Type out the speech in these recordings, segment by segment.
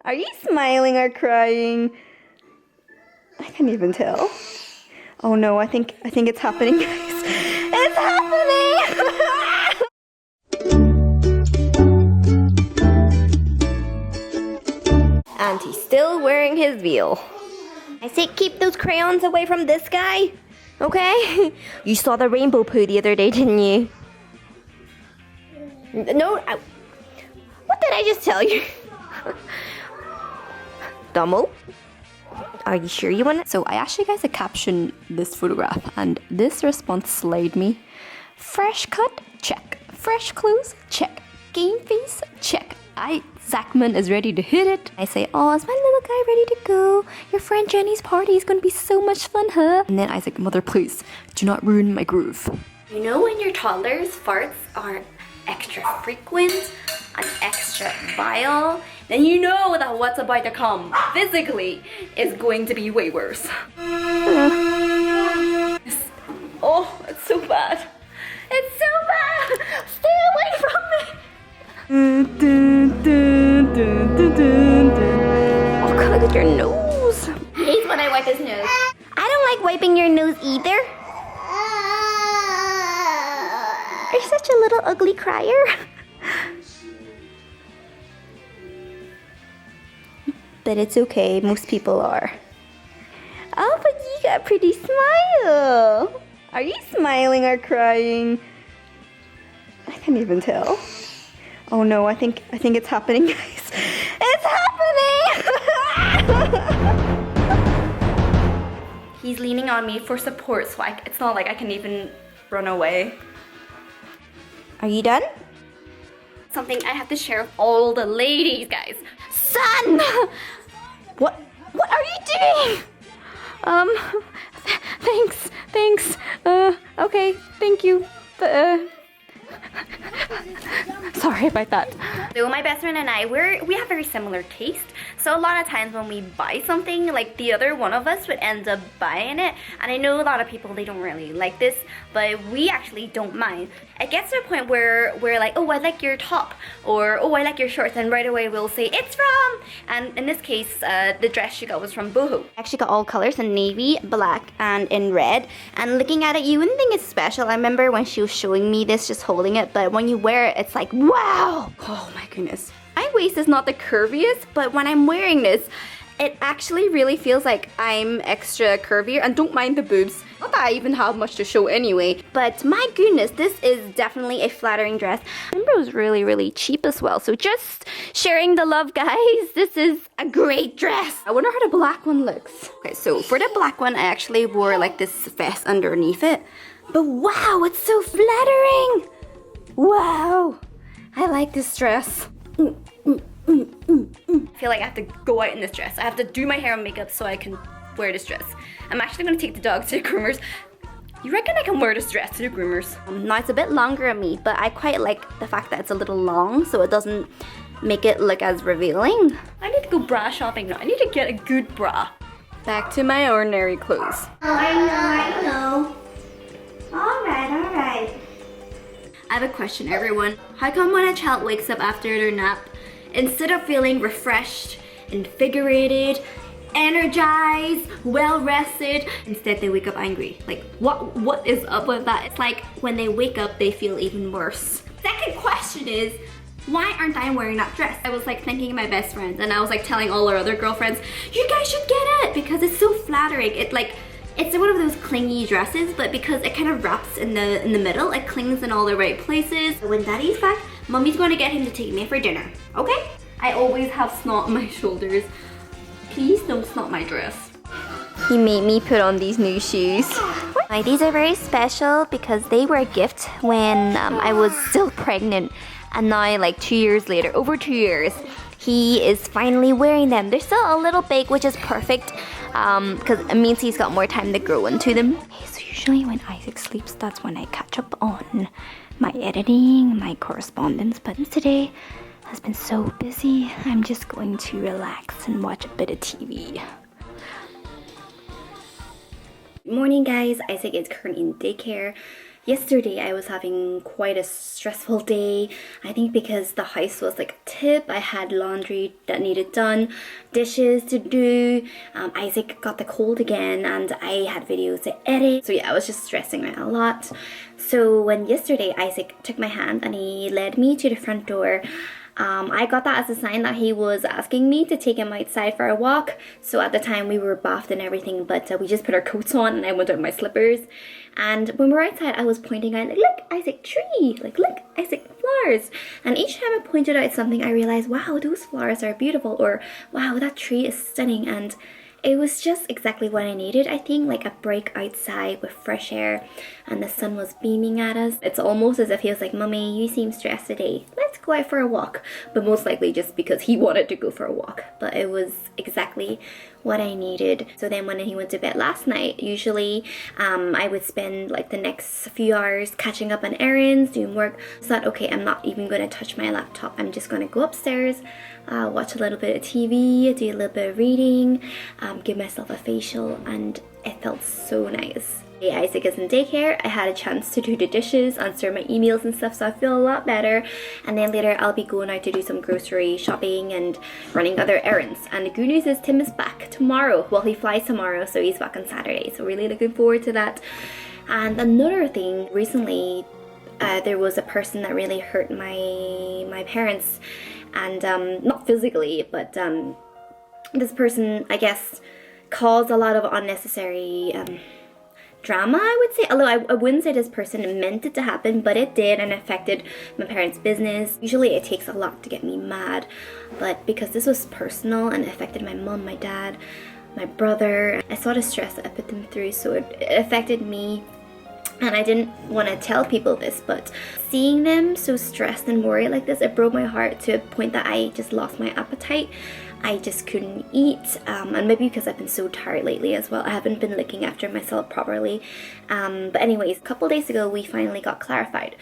Are you smiling or crying? I can't even tell. Oh no, I think it's happening, guys. It's happening! And he's still wearing his veil. I say keep those crayons away from this guy, okay? You saw the rainbow poo the other day, didn't you? No, what did I just tell you? Dumbo? Are you sure you want it? So I asked you guys to caption this photograph and this response slayed me. Fresh cut? Check. Fresh clothes? Check. Game face? Check. Zachman is ready to hit it. I say, oh, is my little guy ready to go? Your friend Jenny's party is going to be so much fun, huh? And then Isaac, mother, please, do not ruin my groove. You know when your toddler's farts are extra frequent and extra vile, then you know that what's about to come physically is going to be way worse. Oh, it's so bad. It's so bad. Stay away from me. Oh, God, look at your nose. He hates when I wipe his nose. I don't like wiping your nose either. You're such a little ugly crier. But it's okay, most people are. Oh, but you got a pretty smile. Are you smiling or crying? I can't even tell. Oh no, I think it's happening, guys. It's happening! He's leaning on me for support, so it's not like I can even run away. Are you done? Something I have to share with all the ladies, guys. Son! What are you doing? Thanks. Okay, thank you. Sorry about that. So my best friend and I, we have very similar taste. So a lot of times when we buy something, like the other one of us would end up buying it. And I know a lot of people, they don't really like this, but we actually don't mind. It gets to a point where we're like, oh, I like your top, or oh, I like your shorts, and right away we'll say, it's from, and in this case, the dress she got was from WOHOOOO. I actually got all colors in navy, black, and in red. And looking at it, you wouldn't think it's special. I remember when she was showing me this, just holding it, but when you wear it, it's like, wow! Oh my goodness. My waist is not the curviest, but when I'm wearing this, it actually really feels like I'm extra curvier, and don't mind the boobs. Not that I even have much to show anyway, but my goodness, this is definitely a flattering dress. I remember it was really, really cheap as well, so just sharing the love, guys. This is a great dress. I wonder how the black one looks. Okay, so for the black one, I actually wore like this vest underneath it, but wow, it's so flattering. Wow, I like this dress. I feel like I have to go out in this dress. I have to do my hair and makeup so I can wear this dress. I'm actually going to take the dog to the groomers. You reckon I can wear this dress to the groomers? Now it's a bit longer on me, but I quite like the fact that it's a little long so it doesn't make it look as revealing. I need to go bra shopping now. I need to get a good bra. Back to my ordinary clothes. Oh, I know. Alright. I have a question, everyone. How come when a child wakes up after their nap, instead of feeling refreshed, invigorated, energized, well-rested, instead they wake up angry? Like, what is up with that? It's like when they wake up, they feel even worse. Second question is, why aren't I wearing that dress? I was like thinking of my best friends, and I was like telling all our other girlfriends, you guys should get it because it's so flattering. It's one of those clingy dresses, but because it kind of wraps in the middle, it clings in all the right places. When Daddy's back, Mommy's going to get him to take me for dinner, okay? I always have snot on my shoulders. Please don't snot my dress. He made me put on these new shoes. These are very special because they were a gift when I was still pregnant. And now, like 2 years later, over 2 years, he is finally wearing them. They're still a little big, which is perfect because it means he's got more time to grow into them. Okay, so usually when Isaac sleeps, that's when I catch up on my editing, my correspondence. But today has been so busy, I'm just going to relax and watch a bit of TV. Good morning, guys. Isaac is currently in daycare. Yesterday I was having quite a stressful day. I think because the house was like a tip. I had laundry that needed done, dishes to do. Isaac got the cold again and I had videos to edit. So yeah, I was just stressing out a lot. So when yesterday Isaac took my hand and he led me to the front door, I got that as a sign that he was asking me to take him outside for a walk. So at the time we were bathed and everything, but we just put our coats on and I went out in my slippers. And when we were outside, I was pointing out, like, look, Isaac, tree, like, look, Isaac, flowers. And each time I pointed out something, I realized, wow, those flowers are beautiful, or wow, that tree is stunning. And it was just exactly what I needed, I think, like a break outside with fresh air and the sun was beaming at us. It's almost as if he was like, Mummy, you seem stressed today. Let's go out for a walk. But most likely just because he wanted to go for a walk. But it was exactly what I needed. So then when he went to bed last night, usually I would spend like the next few hours catching up on errands, doing work. So that, okay, I'm not even going to touch my laptop. I'm just going to go upstairs, watch a little bit of TV, do a little bit of reading, give myself a facial, and it felt so nice. Isaac is in daycare. I had a chance to do the dishes, answer my emails and stuff, so I feel a lot better. And then later I'll be going out to do some grocery shopping and running other errands. And the good news is Tim is back tomorrow. Well, he flies tomorrow, so he's back on Saturday, so really looking forward to that. And another thing, recently there was a person that really hurt my parents, and not physically, but this person, I guess, caused a lot of unnecessary drama, I would say. Although I wouldn't say this person meant it to happen, but it did, and affected my parents' business. Usually it takes a lot to get me mad, but because this was personal and affected my mom, my dad, my brother, I saw the stress that I put them through, so it affected me. And I didn't want to tell people this, but seeing them so stressed and worried like this, it broke my heart to a point that I just lost my appetite. I just couldn't eat, and maybe because I've been so tired lately as well. I haven't been looking after myself properly. But anyways, a couple days ago we finally got clarified,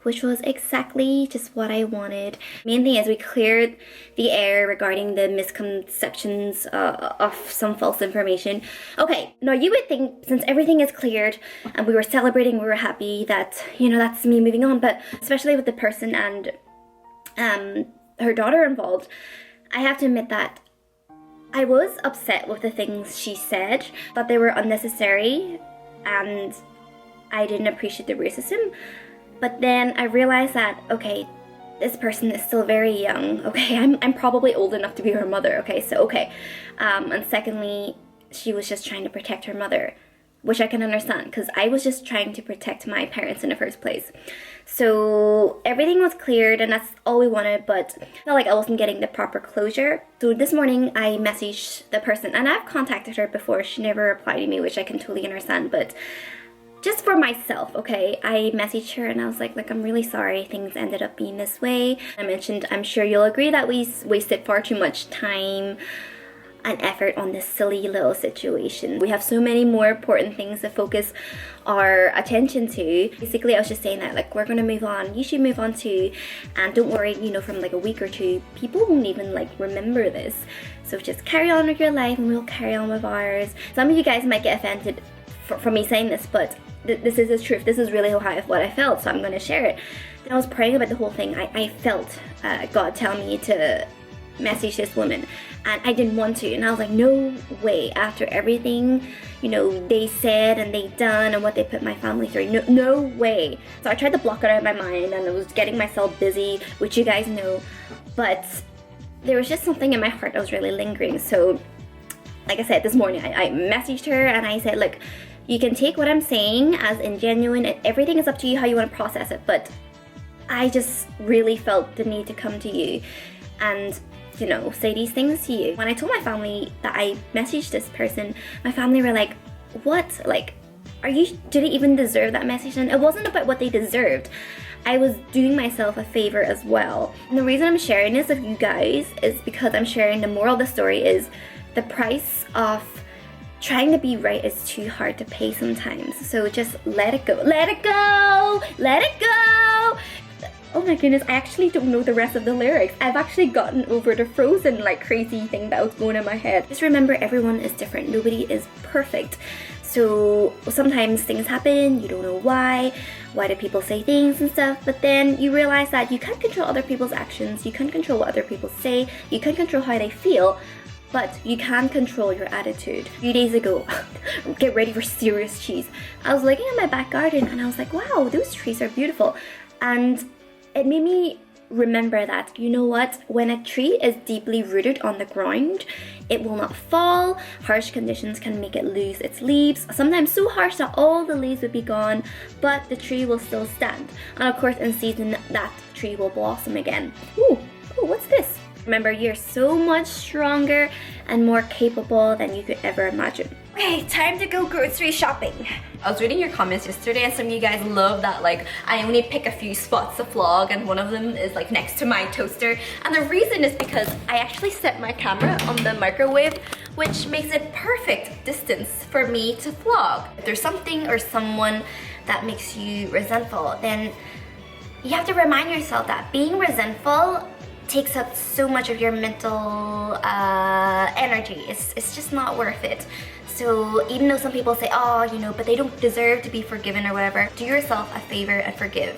which was exactly just what I wanted. Main thing is we cleared the air regarding the misconceptions of some false information. Okay, now you would think since everything is cleared and we were celebrating, we were happy that, you know, that's me moving on, but especially with the person and her daughter involved, I have to admit that I was upset with the things she said, but they were unnecessary and I didn't appreciate the racism. But then I realized that, okay, this person is still very young, okay, I'm probably old enough to be her mother, okay, so okay. And secondly, she was just trying to protect her mother, which I can understand, because I was just trying to protect my parents in the first place. So everything was cleared and that's all we wanted, but I felt like I wasn't getting the proper closure. So this morning I messaged the person, and I've contacted her before, she never replied to me, which I can totally understand, but just for myself, okay, I messaged her and I was like, I'm really sorry things ended up being this way. I mentioned, I'm sure you'll agree that we wasted far too much time and effort on this silly little situation. We have so many more important things to focus our attention to. Basically, I was just saying that, like, we're gonna move on, you should move on too, and don't worry, you know, from like a week or two, people won't even like remember this. So just carry on with your life and we'll carry on with ours. Some of you guys might get offended from me saying this, but this is the truth. This is really what I felt, so I'm going to share it. Then I was praying about the whole thing. I felt God tell me to message this woman, and I didn't want to, and I was like, no way, after everything, you know, they said and they done and what they put my family through, no way. So I tried to block it out of my mind, and I was getting myself busy, which you guys know, but there was just something in my heart that was really lingering. So like I said, this morning I messaged her and I said, look, you can take what I'm saying as ingenuine, and everything is up to you how you want to process it, but I just really felt the need to come to you and, you know, say these things to you. When I told my family that I messaged this person, my family were like, what? Like, did they even deserve that message? And it wasn't about what they deserved. I was doing myself a favor as well. And the reason I'm sharing this with you guys is because I'm sharing the moral of the story is the price of trying to be right is too hard to pay sometimes. So just let it go. Let it go! Let it go! Oh my goodness, I actually don't know the rest of the lyrics. I've actually gotten over the Frozen like crazy thing that was going in my head. Just remember, everyone is different. Nobody is perfect. So sometimes things happen, you don't know why do people say things and stuff, but then you realize that you can't control other people's actions, you can't control what other people say, you can't control how they feel, but you can control your attitude. A few days ago, get ready for serious cheese. I was looking at my back garden and I was like, wow, those trees are beautiful. And it made me remember that, you know what, when a tree is deeply rooted on the ground, it will not fall. Harsh conditions can make it lose its leaves, sometimes so harsh that all the leaves would be gone, but the tree will still stand. And of course, in season, that tree will blossom again. Ooh, what's this? Remember, you're so much stronger and more capable than you could ever imagine. Okay, time to go grocery shopping. I was reading your comments yesterday and some of you guys love that like I only pick a few spots to vlog, and one of them is like next to my toaster. And the reason is because I actually set my camera on the microwave, which makes it perfect distance for me to vlog. If there's something or someone that makes you resentful, then you have to remind yourself that being resentful takes up so much of your mental energy. It's just not worth it. So even though some people say, oh, you know, but they don't deserve to be forgiven or whatever, do yourself a favor and forgive.